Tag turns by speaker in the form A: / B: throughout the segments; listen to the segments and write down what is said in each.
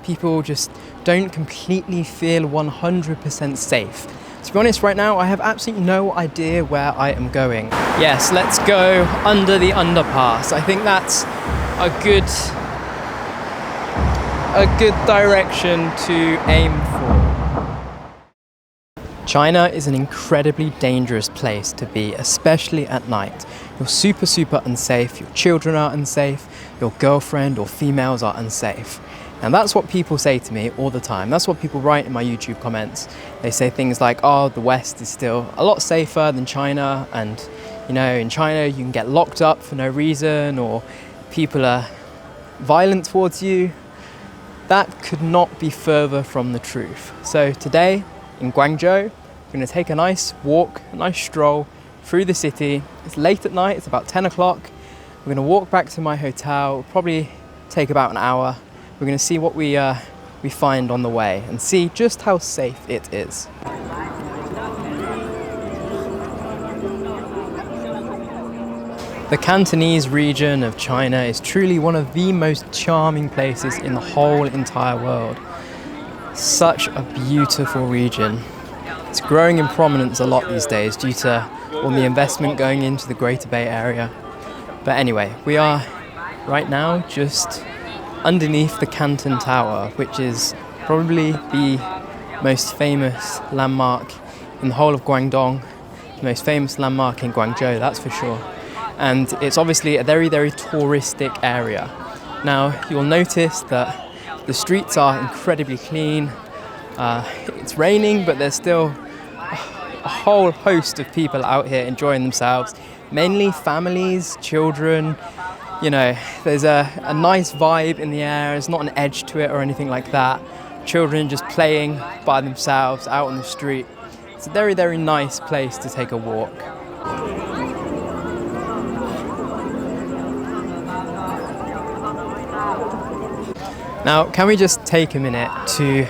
A: People just don't completely feel 100% safe. To be honest, right now, I have absolutely no idea where I am going. Yes, let's go under the underpass. I think that's a good direction to aim for. China is an incredibly dangerous place to be, especially at night. You're super unsafe, your children are unsafe, your girlfriend or females are unsafe. And that's what people say to me all the time. That's what people write in my YouTube comments. They say things like, oh, the West is still a lot safer than China, and you know, in China you can get locked up for no reason, or people are violent towards you. That could not be further from the truth. So today in Guangzhou, we're going to take a nice walk, a nice stroll through the city. It's late at night, it's about 10 o'clock. We're going to walk back to my hotel. It'll probably take about an hour. We're going to see what we find on the way and see just how safe it is. The Cantonese region of China is truly one of the most charming places in the whole entire world. Such a beautiful region. It's growing in prominence a lot these days due to all the investment going into the Greater Bay Area. But anyway, we are right now just underneath the Canton Tower, which is probably the most famous landmark in the whole of Guangdong, the most famous landmark in Guangzhou, that's for sure. And it's obviously a very touristic area. Now, you'll notice that the streets are incredibly clean. It's raining, but there's still a whole host of people out here enjoying themselves, mainly families, children. You know, there's a nice vibe in the air. There's not an edge to it or anything like that. Children just playing by themselves out on the street. It's a very nice place to take a walk. Now, can we just take a minute to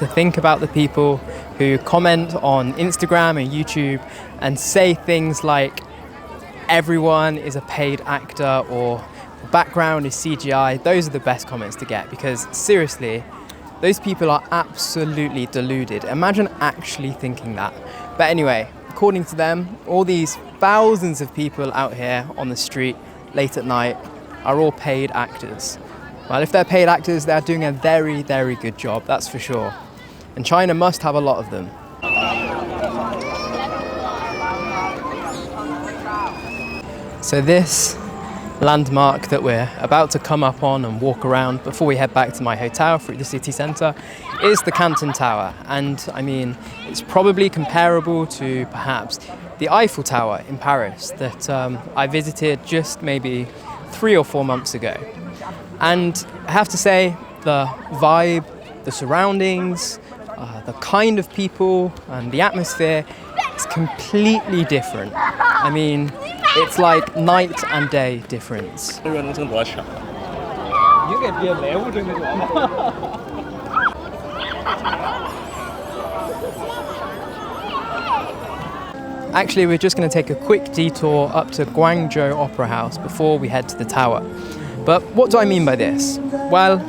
A: think about the people who comment on Instagram and YouTube and say things like, everyone is a paid actor, or the background is CGI. Those are the best comments to get, because seriously, those people are absolutely deluded. Imagine actually thinking that. But anyway, according to them, all these thousands of people out here on the street late at night are all paid actors. Well, if they're paid actors, they're doing a very good job, that's for sure. And China must have a lot of them. So this landmark that we're about to come up on and walk around before we head back to my hotel through the city centre is the Canton Tower. And I mean, it's probably comparable to perhaps the Eiffel Tower in Paris that I visited just maybe 3 or 4 months ago. And I have to say, the vibe, the surroundings, the kind of people and the atmosphere is completely different. I mean, it's like night and day difference. Actually, we're just going to take a quick detour up to Guangzhou Opera House before we head to the tower. But what do I mean by this? Well,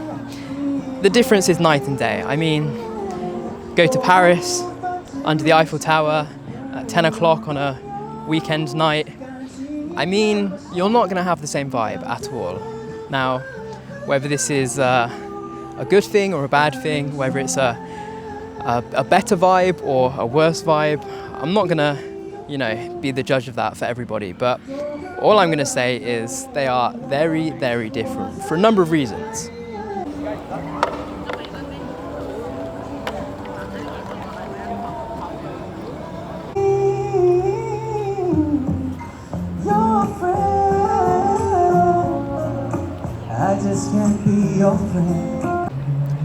A: the difference is night and day. I mean, go to Paris, under the Eiffel Tower, at 10 o'clock on a weekend night. I mean, you're not going to have the same vibe at all. Now, whether this is a good thing or a bad thing, whether it's a better vibe or a worse vibe, I'm not going to, be the judge of that for everybody. But all I'm going to say is they are very different for a number of reasons.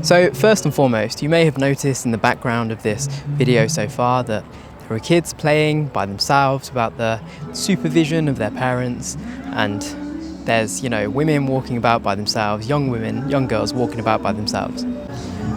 A: So first and foremost, you may have noticed in the background of this video so far that there are kids playing by themselves without the supervision of their parents, and there's, women walking about by themselves, young women, young girls walking about by themselves.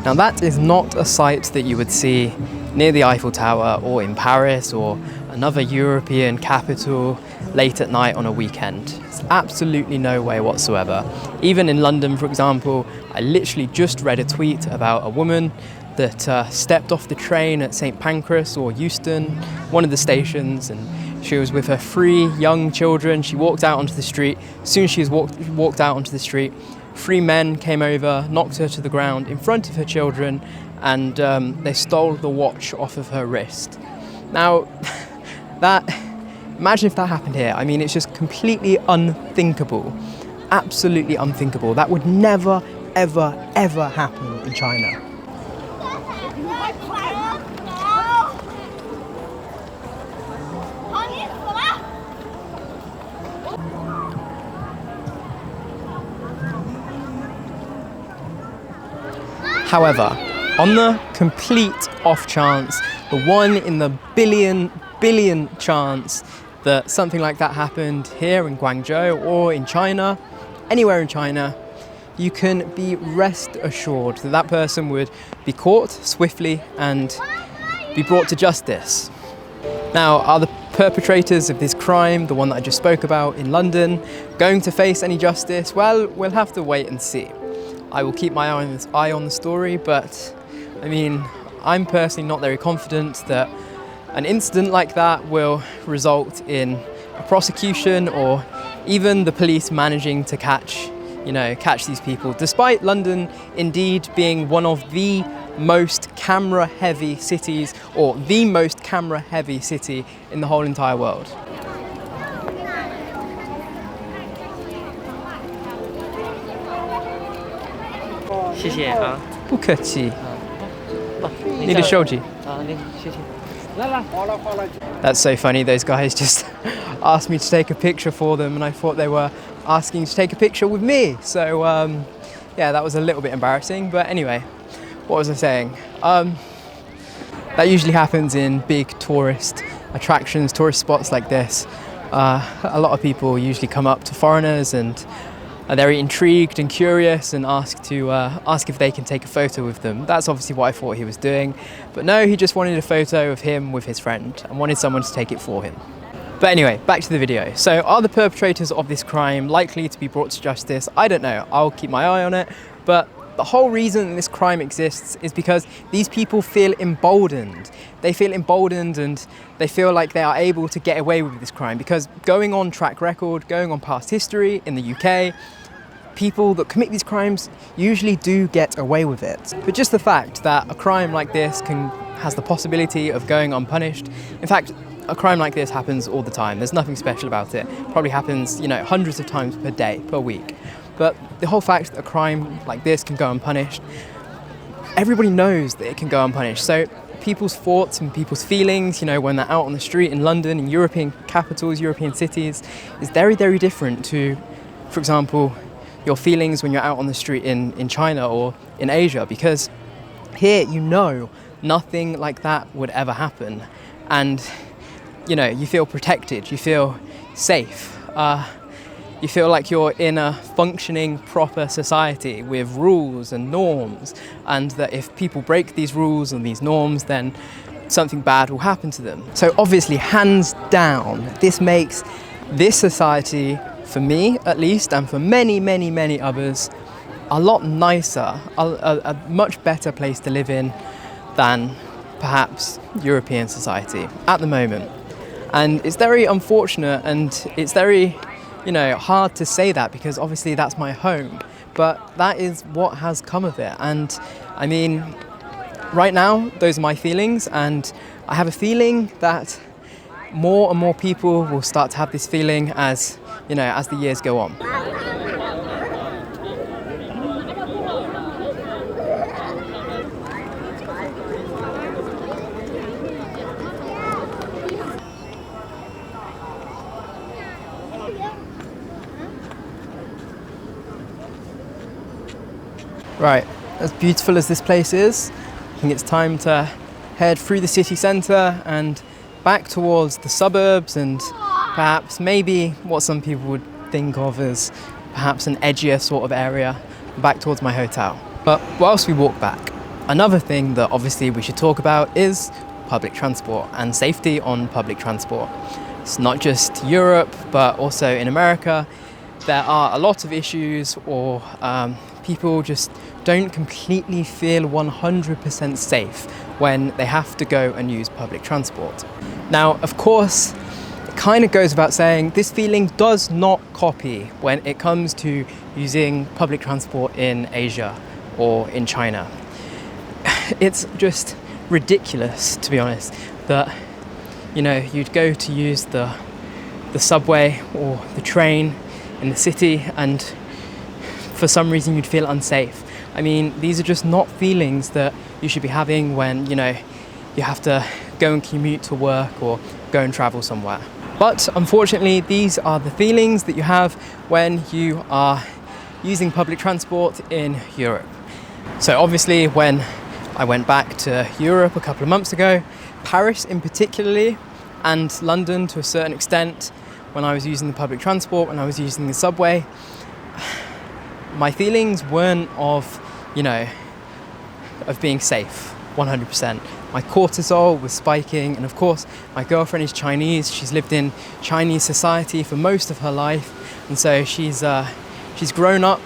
A: Now that is not a sight that you would see near the Eiffel Tower or in Paris or another European capital late at night on a weekend. There's absolutely no way whatsoever. Even in London, for example, I literally just read a tweet about a woman that stepped off the train at St Pancras or Euston, one of the stations, and she was with her 3 young children. She walked out onto the street. As soon as she was walked out onto the street, 3 men came over, knocked her to the ground in front of her children, and they stole the watch off of her wrist. Now, imagine if that happened here. I mean, it's just completely unthinkable, absolutely unthinkable. That would never, ever, ever happen in China. However, on the complete off chance, the one in the billion chance that something like that happened here in Guangzhou or in China, anywhere in China, you can be rest assured that that person would be caught swiftly and be brought to justice. Now, are the perpetrators of this crime, the one that I just spoke about in London, going to face any justice? Well, we'll have to wait and see. I will keep my eye on the story, but I mean, I'm personally not very confident that an incident like that will result in a prosecution or even the police managing to catch these people, despite London indeed being one of the most camera-heavy cities, or the most camera-heavy city in the whole entire world.
B: 谢谢啊。
A: 不客气。
B: 你
A: 你的手机。
B: 谢谢。来来。
A: That's so funny. Those guys just asked me to take a picture for them, and I thought they were asking to take a picture with me. So yeah, that was a little bit embarrassing. But anyway, what was I saying? That usually happens in big tourist attractions, tourist spots like this. A lot of people usually come up to foreigners and are very intrigued and curious and ask if they can take a photo with them. That's obviously what I thought he was doing. But no, he just wanted a photo of him with his friend and wanted someone to take it for him. But anyway, back to the video. So are the perpetrators of this crime likely to be brought to justice? I don't know. I'll keep my eye on it. But the whole reason this crime exists is because these people feel emboldened. They feel emboldened and they feel like they are able to get away with this crime because going on track record, going on past history in the UK, people that commit these crimes usually do get away with it. But just the fact that a crime like this has the possibility of going unpunished, in fact, a crime like this happens all the time. There's nothing special about it. It probably happens, hundreds of times per day, per week. But the whole fact that a crime like this can go unpunished, everybody knows that it can go unpunished. So people's thoughts and people's feelings, when they're out on the street in London, in European capitals, European cities, is very, very different to, for example, your feelings when you're out on the street in China or in Asia, because here, nothing like that would ever happen. And, you feel protected, you feel safe. You feel like you're in a functioning, proper society with rules and norms, and that if people break these rules and these norms, then something bad will happen to them. So obviously, hands down, this makes this society, for me at least, and for many, many, many others, a lot nicer, a much better place to live in than perhaps European society at the moment. And it's very unfortunate, and it's very hard to say that because obviously that's my home, but that is what has come of it. And I mean, right now, those are my feelings, and I have a feeling that more and more people will start to have this feeling as the years go on. Right, as beautiful as this place is, I think it's time to head through the city centre and back towards the suburbs and perhaps maybe what some people would think of as perhaps an edgier sort of area, back towards my hotel. But whilst we walk back, another thing that obviously we should talk about is public transport and safety on public transport. It's not just Europe, but also in America. There are a lot of issues, or people just don't completely feel 100% safe when they have to go and use public transport. Now, of course, it kind of goes without saying, this feeling does not copy when it comes to using public transport in Asia or in China. It's just ridiculous, to be honest, that you'd go to use the subway or the train in the city and for some reason you'd feel unsafe. I mean, these are just not feelings that you should be having when you have to go and commute to work or go and travel somewhere. But unfortunately, these are the feelings that you have when you are using public transport in Europe. So obviously, when I went back to Europe a couple of months ago, Paris in particularly, and London to a certain extent, when I was using the public transport, when I was using the subway, my feelings weren't of being safe 100%. My cortisol was spiking, and of course my girlfriend is Chinese. She's lived in Chinese society for most of her life, and so she's grown up,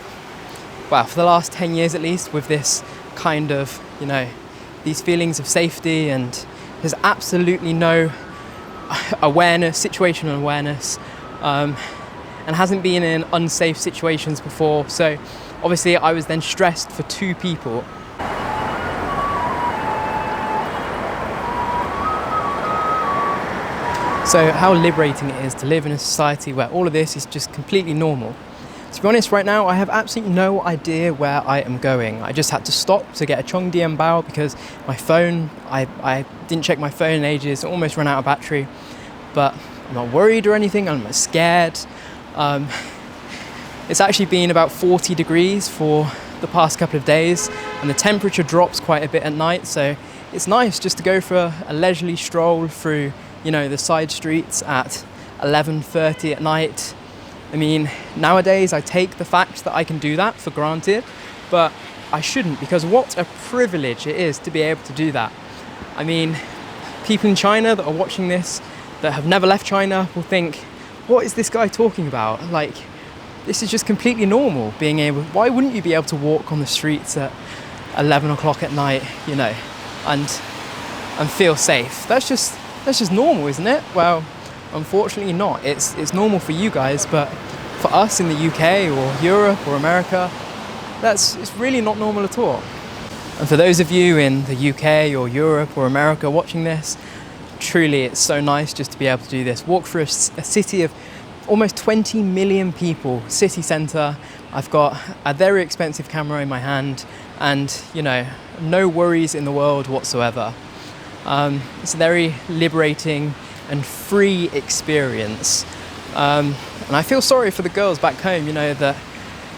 A: well, for the last 10 years at least, with this kind of these feelings of safety, and there's absolutely no awareness, situational awareness, and hasn't been in unsafe situations before. So obviously I was then stressed for two people. So how liberating it is to live in a society where all of this is just completely normal. To be honest, right now I have absolutely no idea where I am going. I just had to stop to get a Chongdian bao because my phone, I didn't check my phone in ages, almost ran out of battery. But I'm not worried or anything, I'm not scared. It's actually been about 40 degrees for the past couple of days, and the temperature drops quite a bit at night, so it's nice just to go for a leisurely stroll through the side streets at 11:30 at night. I mean, nowadays I take the fact that I can do that for granted, but I shouldn't, because what a privilege it is to be able to do that. I mean, people in China that are watching this, that have never left China, will think, what is this guy talking about? Like, this is just completely normal, being able, why wouldn't you be able to walk on the streets at 11 o'clock at night, and feel safe? That's just normal, isn't it? Well, unfortunately not. It's normal for you guys, but for us in the UK or Europe or America, it's really not normal at all. And for those of you in the UK or Europe or America watching this, truly it's so nice just to be able to do this. Walk through a city of almost 20 million people, city centre. I've got a very expensive camera in my hand and, no worries in the world whatsoever. It's a very liberating and free experience. And I feel sorry for the girls back home, that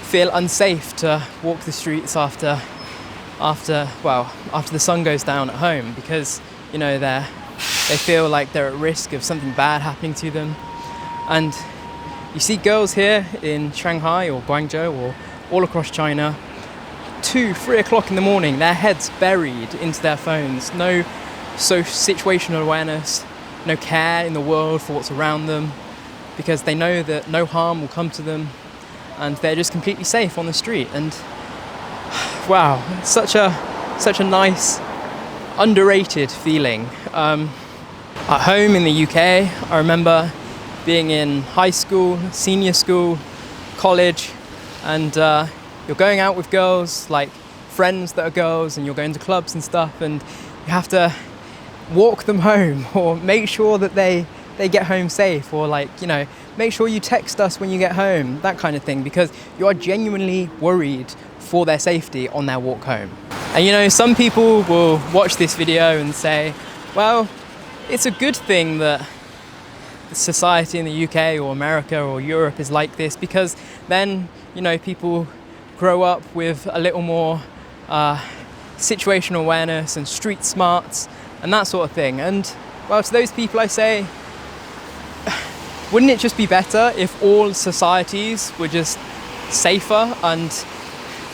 A: feel unsafe to walk the streets after the sun goes down at home, because, they feel like they're at risk of something bad happening to them. And you see girls here in Shanghai or Guangzhou or all across China, 2-3 o'clock in the morning, their heads buried into their phones, no situational awareness, no care in the world for what's around them, because they know that no harm will come to them and they're just completely safe on the street. And wow, such a nice, underrated feeling. At home in the UK, I remember being in high school, senior school, college, and you're going out with girls, like friends that are girls, and you're going to clubs and stuff, and you have to walk them home or make sure that they get home safe, or make sure you text us when you get home, that kind of thing, because you are genuinely worried for their safety on their walk home. And some people will watch this video and say, well, it's a good thing that society in the UK or America or Europe is like this, because then people grow up with a little more situational awareness and street smarts and that sort of thing. And well, to those people I say, wouldn't it just be better if all societies were just safer and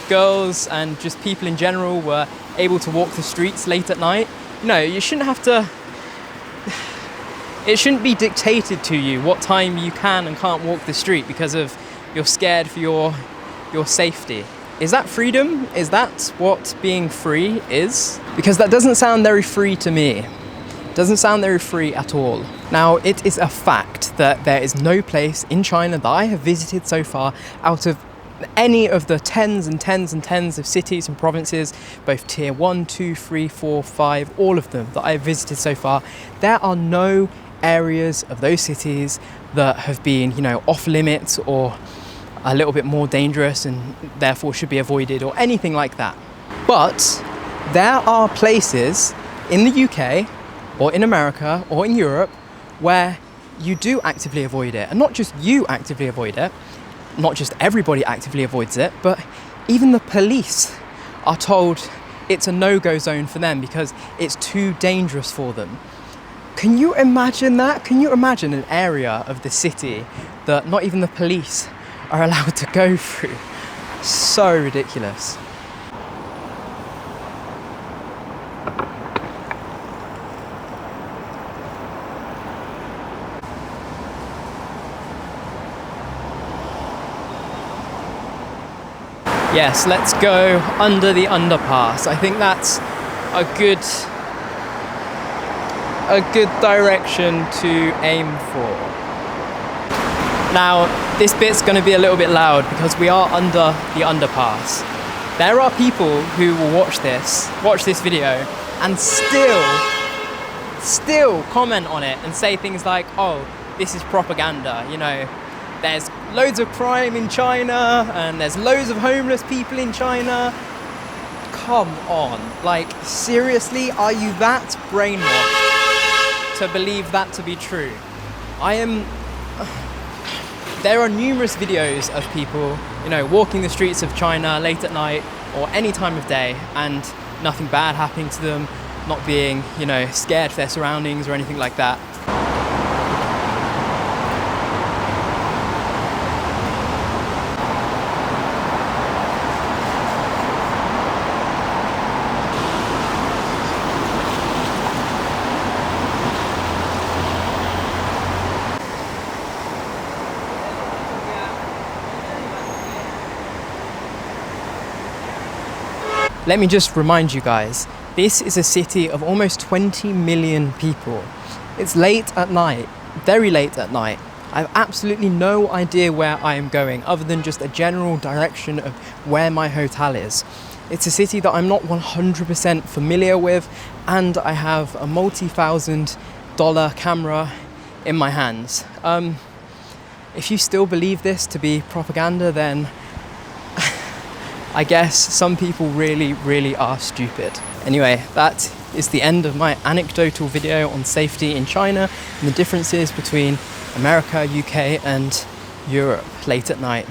A: girls and just people in general were able to walk the streets late at night? You shouldn't have to It shouldn't be dictated to you what time you can and can't walk the street because of you're scared for your safety. Is that freedom? Is that what being free is? Because that doesn't sound very free to me. It doesn't sound very free at all. Now, it is a fact that there is no place in China that I have visited so far out of any of the tens and tens and tens of cities and provinces, both tier 1, 2, 3, 4, 5, all of them that I've visited so far, there are no areas of those cities that have been, off limits or a little bit more dangerous and therefore should be avoided or anything like that. But there are places in the UK or in America or in Europe where you do actively avoid it. And not just you actively avoid it, not just everybody actively avoids it, but even the police are told it's a no-go zone for them because it's too dangerous for them. Can you imagine that? Can you imagine an area of the city that not even the police are allowed to go through? So ridiculous. Yes, let's go under the underpass. I think that's a good direction to aim for. Now, this bit's going to be a little bit loud because we are under the underpass. There are people who will watch this video and still comment on it and say things like, oh, this is propaganda, there's loads of crime in China and there's loads of homeless people in China. Come on, seriously, are you that brainwashed to believe that to be true? There are numerous videos of people, walking the streets of China late at night or any time of day and nothing bad happening to them, not being, scared for their surroundings or anything like that. Let me just remind you guys, this is a city of almost 20 million people. It's late at night, very late at night. I have absolutely no idea where I am going other than just a general direction of where my hotel is. It's a city that I'm not 100% familiar with, and I have a multi-$1,000 camera in my hands. If you still believe this to be propaganda, then I guess some people really, really are stupid. Anyway, that is the end of my anecdotal video on safety in China and the differences between America, UK and Europe late at night.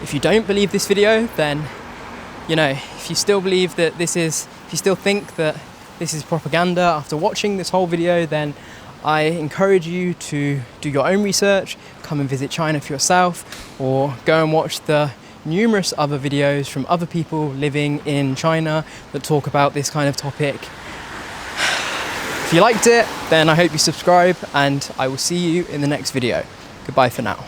A: If you don't believe this video, then, if you still believe that if you still think that this is propaganda after watching this whole video, then I encourage you to do your own research, come and visit China for yourself, or go and watch the numerous other videos from other people living in China that talk about this kind of topic. If you liked it, then I hope you subscribe and I will see you in the next video. Goodbye for now.